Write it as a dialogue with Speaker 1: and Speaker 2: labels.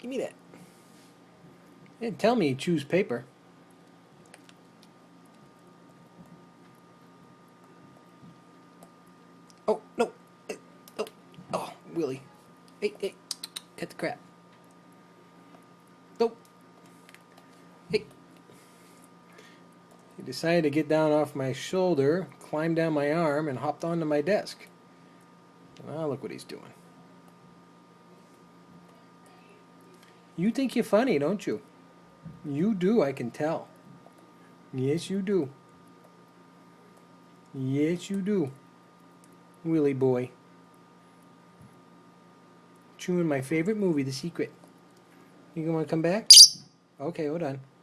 Speaker 1: Give me that. They didn't tell me you choose paper. Oh, no. Oh, oh, Willie. Hey, hey. Cut the crap. Nope. Hey. He decided to get down off my shoulder, climbed down my arm, and hopped onto my desk. Well, look what he's doing. You think you're funny, don't you? You do, I can tell. Yes, you do. Yes, you do. Willie boy. Chewing my favorite movie, The Secret. You want to come back? Okay, hold on.